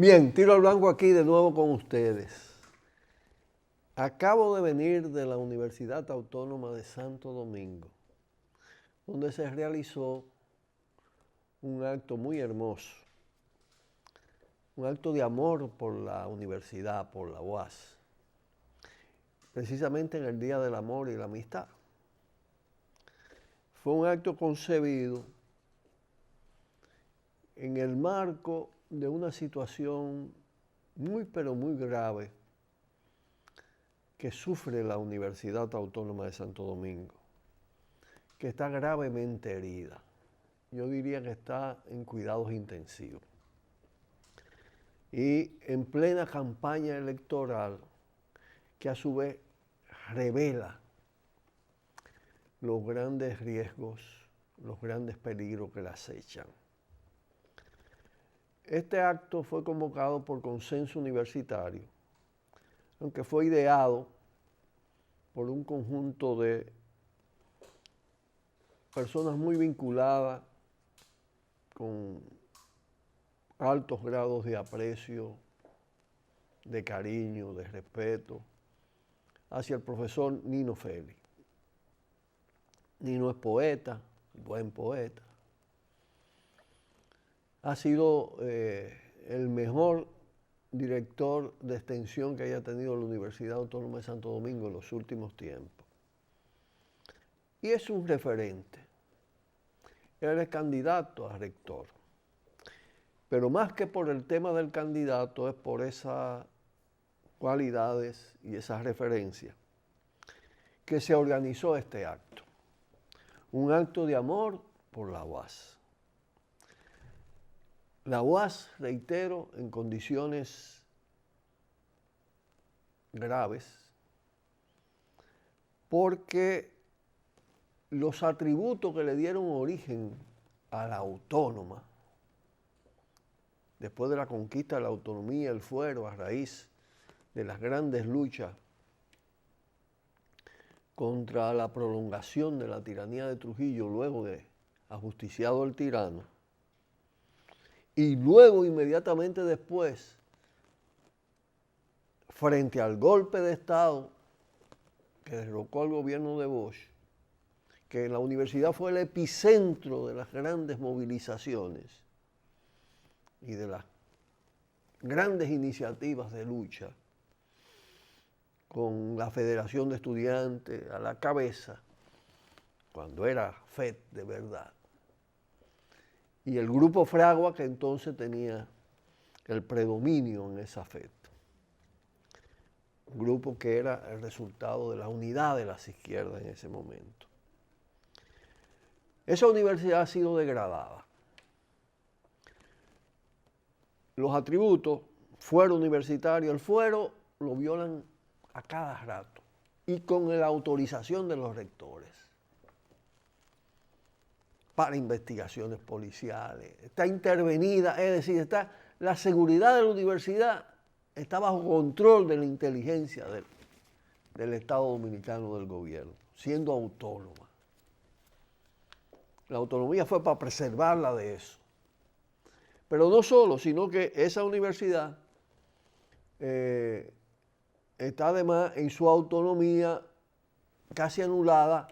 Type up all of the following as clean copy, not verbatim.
Bien, tiro al blanco aquí de nuevo con ustedes. Acabo de venir de la Universidad Autónoma de Santo Domingo, donde se realizó un acto muy hermoso, un acto de amor por la universidad, por la UAS, precisamente en el Día del Amor y la Amistad. Fue un acto concebido en el marco de una situación muy pero muy grave que sufre la Universidad Autónoma de Santo Domingo, que está gravemente herida. Yo diría que está en cuidados intensivos. Y en plena campaña electoral, que a su vez revela los grandes riesgos, los grandes peligros que la acechan. Este acto fue convocado por consenso universitario, aunque fue ideado por un conjunto de personas muy vinculadas con altos grados de aprecio, de cariño, de respeto hacia el profesor Nino Félix. Nino es poeta, buen poeta. Ha sido el mejor director de extensión que haya tenido la Universidad Autónoma de Santo Domingo en los últimos tiempos. Y es un referente. Él es candidato a rector. Pero más que por el tema del candidato, es por esas cualidades y esas referencias que se organizó este acto. Un acto de amor por la UAS. La UAS, reitero, en condiciones graves, porque los atributos que le dieron origen a la autónoma, después de la conquista de la autonomía, el fuero, a raíz de las grandes luchas contra la prolongación de la tiranía de Trujillo, luego de ajusticiado el tirano, y luego inmediatamente después, frente al golpe de Estado que derrocó al gobierno de Bosch, que la universidad fue el epicentro de las grandes movilizaciones y de las grandes iniciativas de lucha, con la Federación de Estudiantes a la cabeza, cuando era FED de verdad, y el Grupo Fragua, que entonces tenía el predominio en esa FED. Un grupo que era el resultado de la unidad de las izquierdas en ese momento. Esa universidad ha sido degradada. Los atributos, fuero universitario, el fuero lo violan a cada rato y con la autorización de los rectores para investigaciones policiales. Está intervenida, es decir, la seguridad de la universidad está bajo control de la inteligencia del Estado Dominicano, del gobierno, siendo autónoma. La autonomía fue para preservarla de eso. Pero no solo, sino que esa universidad está además en su autonomía casi anulada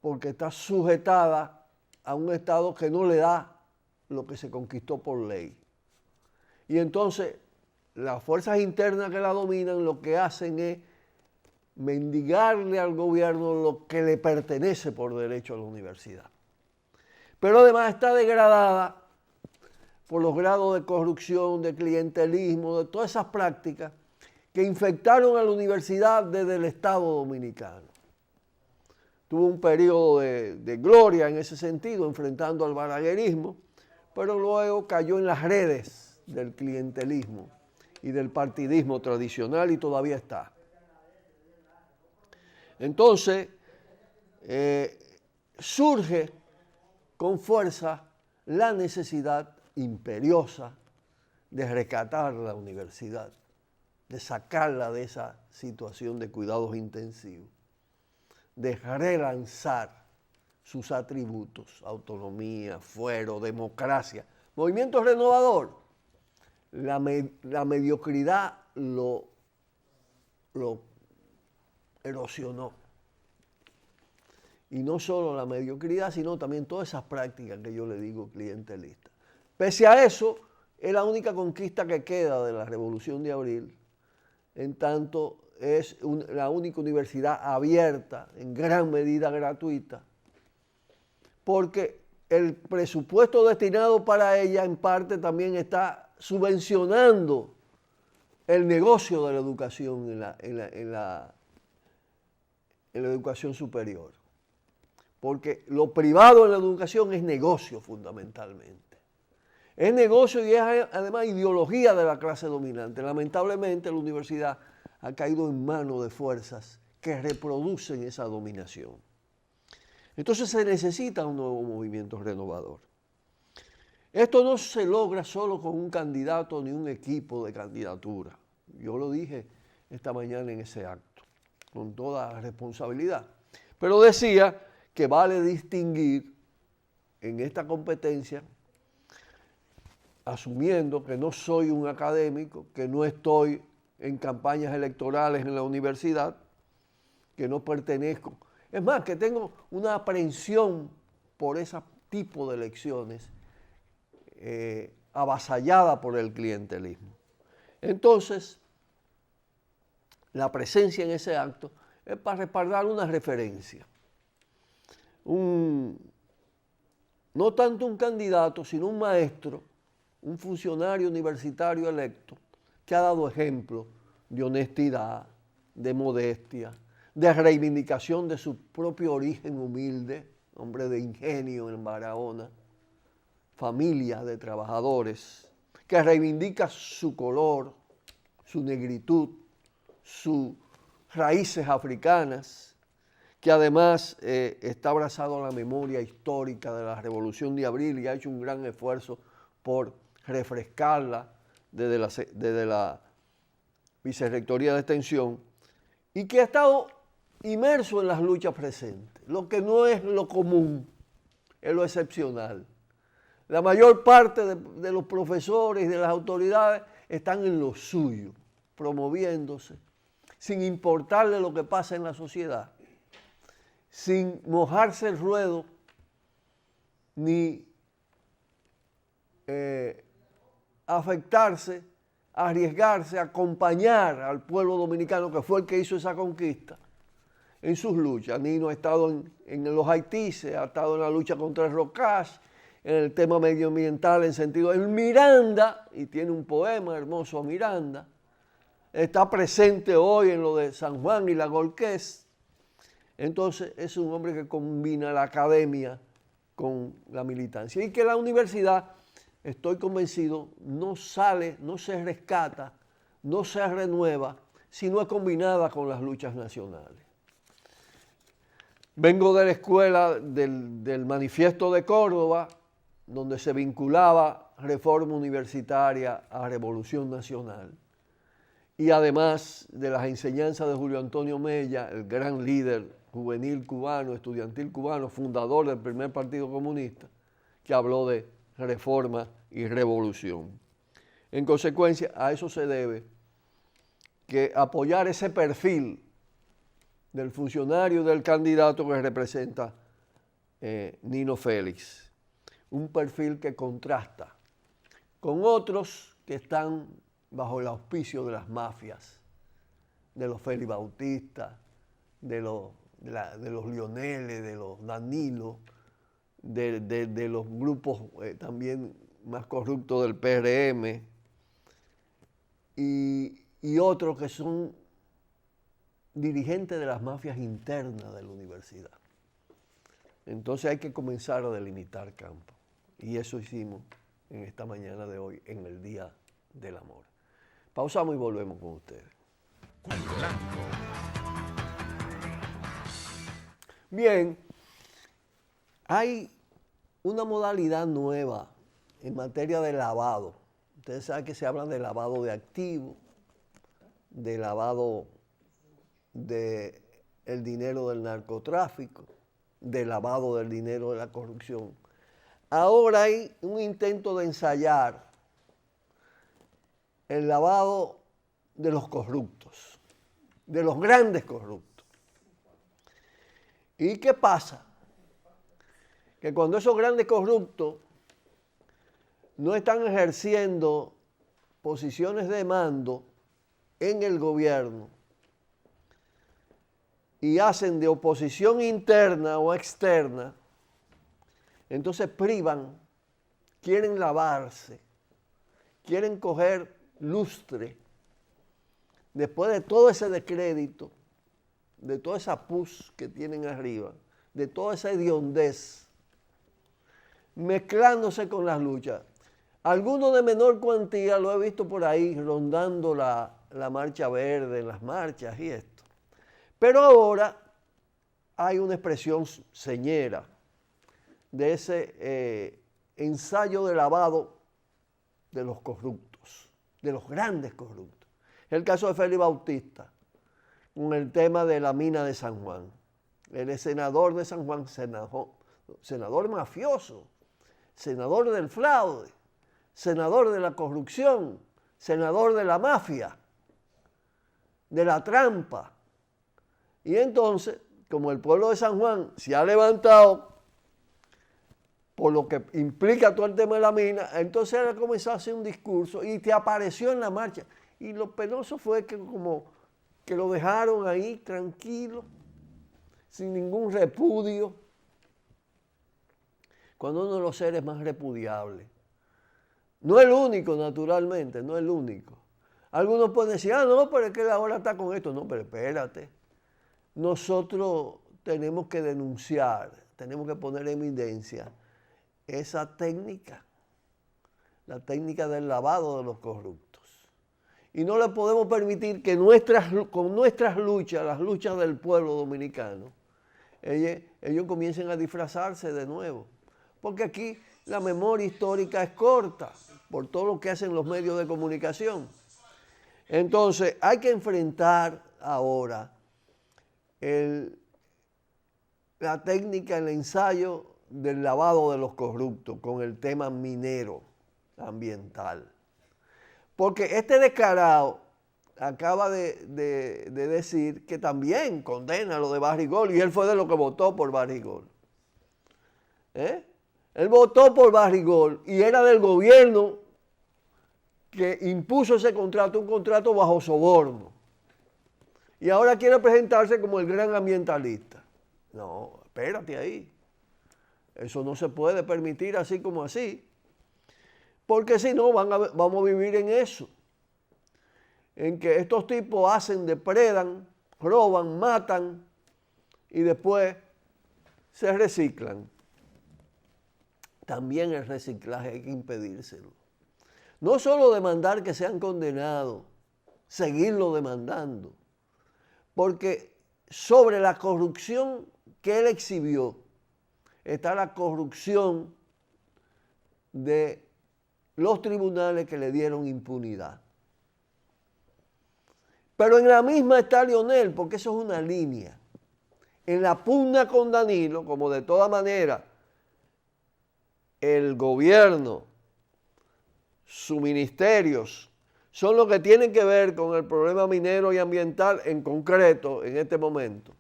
porque está sujetada a un Estado que no le da lo que se conquistó por ley. Y entonces las fuerzas internas que la dominan lo que hacen es mendigarle al gobierno lo que le pertenece por derecho a la universidad. Pero además está degradada por los grados de corrupción, de clientelismo, de todas esas prácticas que infectaron a la universidad desde el Estado Dominicano. Tuvo un periodo de gloria en ese sentido, enfrentando al balaguerismo, pero luego cayó en las redes del clientelismo y del partidismo tradicional y todavía está. Entonces, surge con fuerza la necesidad imperiosa de rescatar la universidad, de sacarla de esa situación de cuidados intensivos, de relanzar sus atributos, autonomía, fuero, democracia, movimiento renovador. la mediocridad lo erosionó. Y no solo la mediocridad, sino también todas esas prácticas que yo le digo clientelistas. Pese a eso, es la única conquista que queda de la Revolución de Abril, en tanto es la única universidad abierta, en gran medida gratuita, porque el presupuesto destinado para ella en parte también está subvencionando el negocio de la educación en la educación superior. Porque lo privado en la educación es negocio fundamentalmente. Es negocio y es además ideología de la clase dominante. Lamentablemente la universidad ha caído en manos de fuerzas que reproducen esa dominación. Entonces se necesita un nuevo movimiento renovador. Esto no se logra solo con un candidato ni un equipo de candidatura. Yo lo dije esta mañana en ese acto, con toda responsabilidad. Pero decía que vale distinguir en esta competencia, asumiendo que no soy un académico, que no estoy en campañas electorales en la universidad, que no pertenezco. Es más, que tengo una aprensión por ese tipo de elecciones avasallada por el clientelismo. Entonces, la presencia en ese acto es para respaldar una referencia. No tanto un candidato, sino un maestro, un funcionario universitario electo, que ha dado ejemplo de honestidad, de modestia, de reivindicación de su propio origen humilde, hombre de ingenio en Barahona, familia de trabajadores, que reivindica su color, su negritud, sus raíces africanas, que además está abrazado a la memoria histórica de la Revolución de Abril y ha hecho un gran esfuerzo por refrescarla desde la Vicerrectoría de Extensión, y que ha estado inmerso en las luchas presentes, lo que no es lo común, es lo excepcional. La mayor parte de los profesores y de las autoridades están en lo suyo, promoviéndose, sin importarle lo que pasa en la sociedad, sin mojarse el ruedo, ni afectarse, arriesgarse, acompañar al pueblo dominicano, que fue el que hizo esa conquista, en sus luchas. Nino ha estado en los Haitíes, ha estado en la lucha contra el Rocage, en el tema medioambiental en sentido del Miranda, y tiene un poema hermoso a Miranda. Está presente hoy en lo de San Juan y la Golqués. Entonces es un hombre que combina la academia con la militancia. Y que la universidad, estoy convencido, no sale, no se rescata, no se renueva, si no es combinada con las luchas nacionales. Vengo de la escuela del Manifiesto de Córdoba, donde se vinculaba reforma universitaria a revolución nacional. Y además de las enseñanzas de Julio Antonio Mella, el gran líder juvenil cubano, estudiantil cubano, fundador del primer partido comunista, que habló de reforma y revolución. En consecuencia, a eso se debe que apoyar ese perfil del funcionario y del candidato que representa Nino Félix. Un perfil que contrasta con otros que están bajo el auspicio de las mafias, de los Félix Bautista, de los Lioneles, de los Danilo, de los grupos también más corruptos del PRM, y otros que son dirigentes de las mafias internas de la universidad. Entonces hay que comenzar a delimitar campo. Y eso hicimos en esta mañana de hoy, en el Día del Amor. Pausamos y volvemos con ustedes. Bien, hay una modalidad nueva en materia de lavado. Ustedes saben que se habla de lavado de activos, de lavado del dinero del narcotráfico, de lavado del dinero de la corrupción. Ahora hay un intento de ensayar el lavado de los corruptos, de los grandes corruptos. ¿Y qué pasa? Que cuando esos grandes corruptos no están ejerciendo posiciones de mando en el gobierno y hacen de oposición interna o externa, entonces privan, quieren lavarse, quieren coger lustre después de todo ese descrédito, de toda esa pus que tienen arriba, de toda esa hediondez, mezclándose con las luchas. Algunos de menor cuantía lo he visto por ahí rondando la marcha verde, en las marchas y esto. Pero ahora hay una expresión señera de ese ensayo de lavado de los corruptos, de los grandes corruptos. El caso de Félix Bautista, con el tema de la mina de San Juan. Él es senador de San Juan, senador mafioso, senador del fraude, senador de la corrupción, senador de la mafia, de la trampa. Y entonces, como el pueblo de San Juan se ha levantado por lo que implica todo el tema de la mina, entonces él comenzó a hacer un discurso y te apareció en la marcha. Y lo penoso fue que como que lo dejaron ahí tranquilo, sin ningún repudio, cuando uno de los seres más repudiables. No el único, naturalmente, no el único. Algunos pueden decir, no, pero es que ahora está con esto. No, pero espérate. Nosotros tenemos que denunciar, tenemos que poner en evidencia esa técnica, la técnica del lavado de los corruptos. Y no le podemos permitir que con nuestras luchas, las luchas del pueblo dominicano, ellos comiencen a disfrazarse de nuevo. Porque aquí la memoria histórica es corta por todo lo que hacen los medios de comunicación. Entonces hay que enfrentar ahora la técnica, el ensayo del lavado de los corruptos con el tema minero ambiental. Porque este descarado acaba de decir que también condena lo de Barrigol y él fue de los que votó por Barrigol. Él votó por Barrigol y era del gobierno que impuso ese contrato, un contrato bajo soborno. Y ahora quiere presentarse como el gran ambientalista. No, espérate ahí. Eso no se puede permitir así como así. Porque si no, vamos a vivir en eso. En que estos tipos depredan, roban, matan y después se reciclan. También el reciclaje hay que impedírselo. No solo demandar que sean condenados, seguirlo demandando. Porque sobre la corrupción que él exhibió está la corrupción de los tribunales que le dieron impunidad. Pero en la misma está Leonel, porque eso es una línea. En la pugna con Danilo, como de toda manera el gobierno, sus ministerios, son los que tienen que ver con el problema minero y ambiental en concreto en este momento.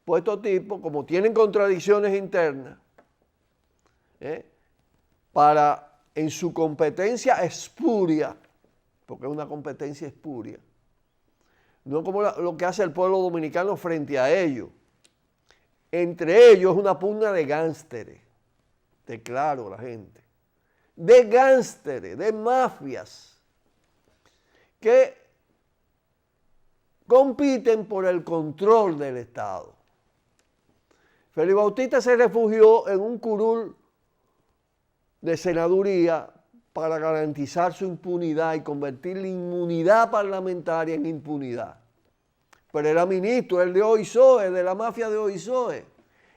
Pues estos tipos, como tienen contradicciones internas, en su competencia espuria, porque es una competencia espuria, no como lo que hace el pueblo dominicano frente a ellos. Entre ellos es una pugna de gánsteres, declaro la gente, de gánsteres, de mafias, que compiten por el control del Estado. Félix Bautista se refugió en un curul de senaduría para garantizar su impunidad y convertir la inmunidad parlamentaria en impunidad. Pero era ministro, es de OISOE, de la mafia de OISOE,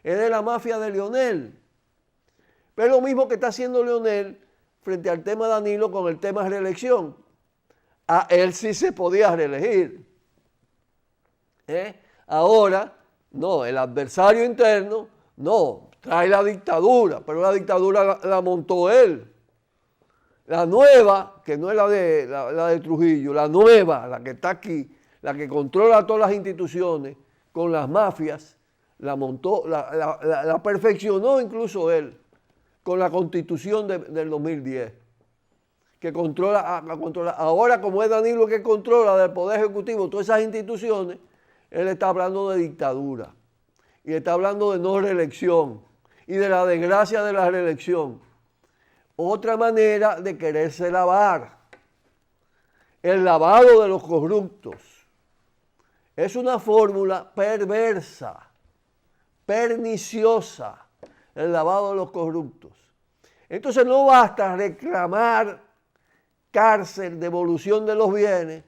es de la mafia de Leonel. Pero es lo mismo que está haciendo Leonel frente al tema de Danilo con el tema de reelección. A él sí se podía reelegir. Ahora, no, el adversario interno, no, trae la dictadura, pero la dictadura la montó él. La nueva, que no es la de Trujillo, la nueva, la que está aquí, la que controla todas las instituciones con las mafias, la montó, la perfeccionó incluso él con la Constitución del 2010, que controla. Ahora, como es Danilo que controla del Poder Ejecutivo todas esas instituciones, él está hablando de dictadura y está hablando de no reelección y de la desgracia de la reelección. Otra manera de quererse lavar, el lavado de los corruptos. Es una fórmula perversa, perniciosa, el lavado de los corruptos. Entonces no basta reclamar cárcel, devolución de los bienes,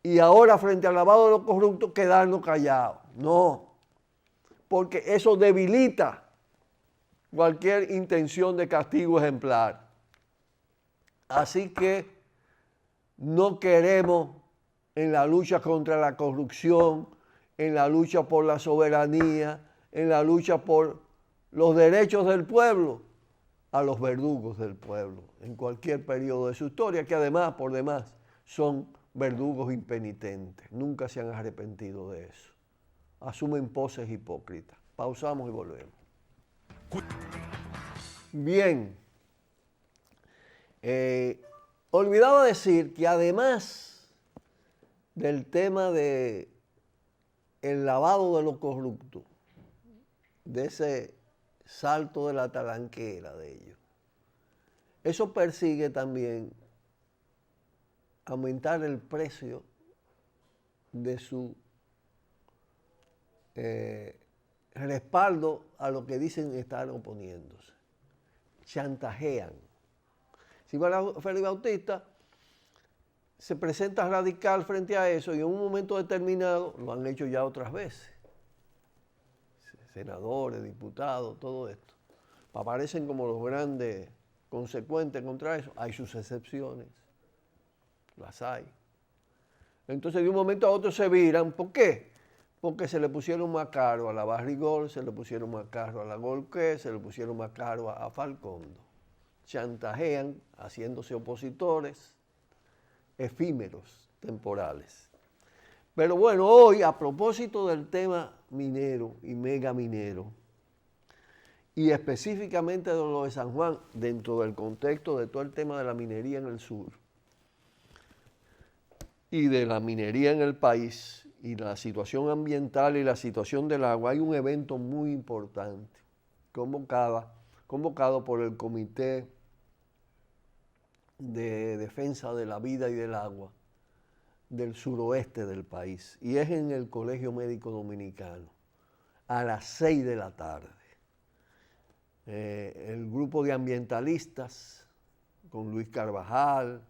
y ahora frente al lavado de los corruptos quedarnos callados. No, porque eso debilita cualquier intención de castigo ejemplar. Así que no queremos en la lucha contra la corrupción, en la lucha por la soberanía, en la lucha por los derechos del pueblo, a los verdugos del pueblo, en cualquier periodo de su historia, que además, por demás, son verdugos impenitentes. Nunca se han arrepentido de eso. Asumen poses hipócritas. Pausamos y volvemos. Bien. Olvidaba decir que además del tema de el lavado de los corruptos, de ese salto de la talanquera de ellos, eso persigue también aumentar el precio de su respaldo a lo que dicen estar oponiéndose. Chantajean. Si Félix Bautista se presenta radical frente a eso y en un momento determinado, lo han hecho ya otras veces, senadores, diputados, todo esto, aparecen como los grandes consecuentes contra eso. Hay sus excepciones, las hay. Entonces de un momento a otro se viran. ¿Por qué? Porque se le pusieron más caro a la Barrigol, se le pusieron más caro a la Golqué, se le pusieron más caro a Falcondo. Chantajean haciéndose opositores efímeros, temporales. Pero bueno, hoy a propósito del tema minero y mega minero, y específicamente de lo de San Juan, dentro del contexto de todo el tema de la minería en el sur y de la minería en el país y la situación ambiental y la situación del agua, hay un evento muy importante convocado por el Comité de Defensa de la Vida y del Agua del suroeste del país, y es en el Colegio Médico Dominicano a las 6 de la tarde. El grupo de ambientalistas con Luis Carvajal,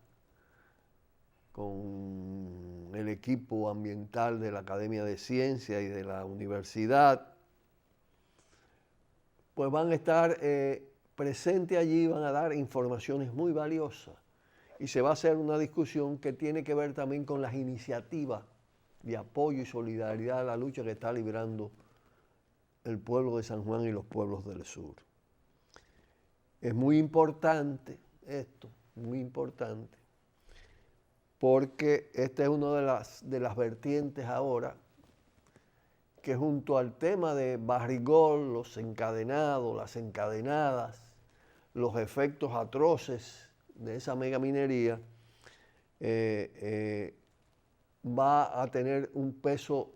con el equipo ambiental de la Academia de Ciencias y de la universidad, pues van a estar presentes allí, van a dar informaciones muy valiosas y se va a hacer una discusión que tiene que ver también con las iniciativas de apoyo y solidaridad a la lucha que está librando el pueblo de San Juan y los pueblos del sur. Es muy importante esto, muy importante, porque esta es una de las vertientes ahora que junto al tema de Barrigol, los encadenados, las encadenadas, los efectos atroces de esa megaminería, va a tener un peso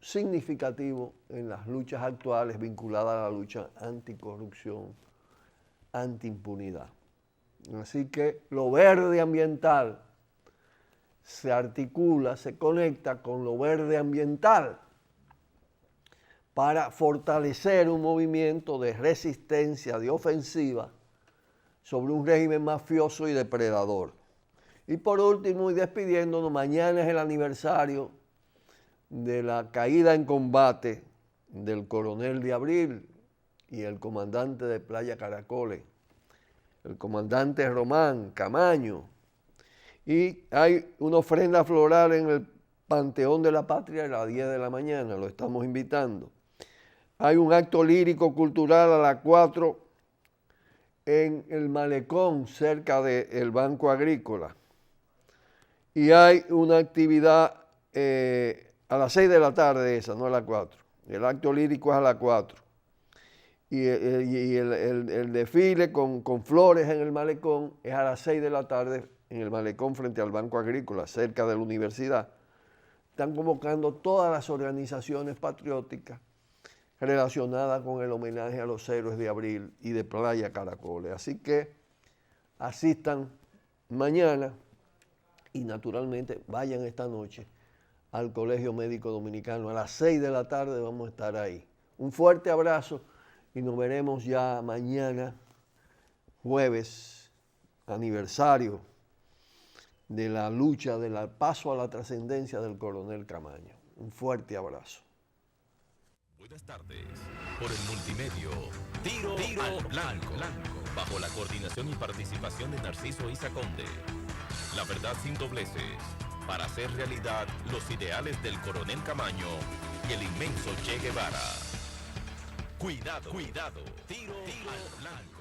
significativo en las luchas actuales vinculadas a la lucha anticorrupción, antiimpunidad. Así que lo verde ambiental se articula, se conecta con lo verde ambiental para fortalecer un movimiento de resistencia, de ofensiva sobre un régimen mafioso y depredador. Y por último, y despidiéndonos, mañana es el aniversario de la caída en combate del coronel de Abril y el comandante de Playa Caracoles, el comandante Román Camaño. Y hay una ofrenda floral en el Panteón de la Patria a las 10 de la mañana, lo estamos invitando. Hay un acto lírico cultural a las 4 en el malecón cerca del Banco Agrícola. Y hay una actividad a las 6 de la tarde, esa, no a las 4. El acto lírico es a las 4. Y el desfile con flores en el malecón es a las 6 de la tarde en el malecón frente al Banco Agrícola, cerca de la universidad. Están convocando todas las organizaciones patrióticas relacionadas con el homenaje a los héroes de abril y de Playa Caracoles. Así que asistan mañana y naturalmente vayan esta noche al Colegio Médico Dominicano. A las 6 de la tarde vamos a estar ahí. Un fuerte abrazo y nos veremos ya mañana, jueves, aniversario de la lucha, del paso a la trascendencia del coronel Camaño. Un fuerte abrazo. Buenas tardes. Por el multimedio, Tiro al Blanco, bajo la coordinación y participación de Narciso Isa Conde. La verdad sin dobleces, para hacer realidad los ideales del coronel Camaño y el inmenso Che Guevara. Cuidado, Tiro al Blanco.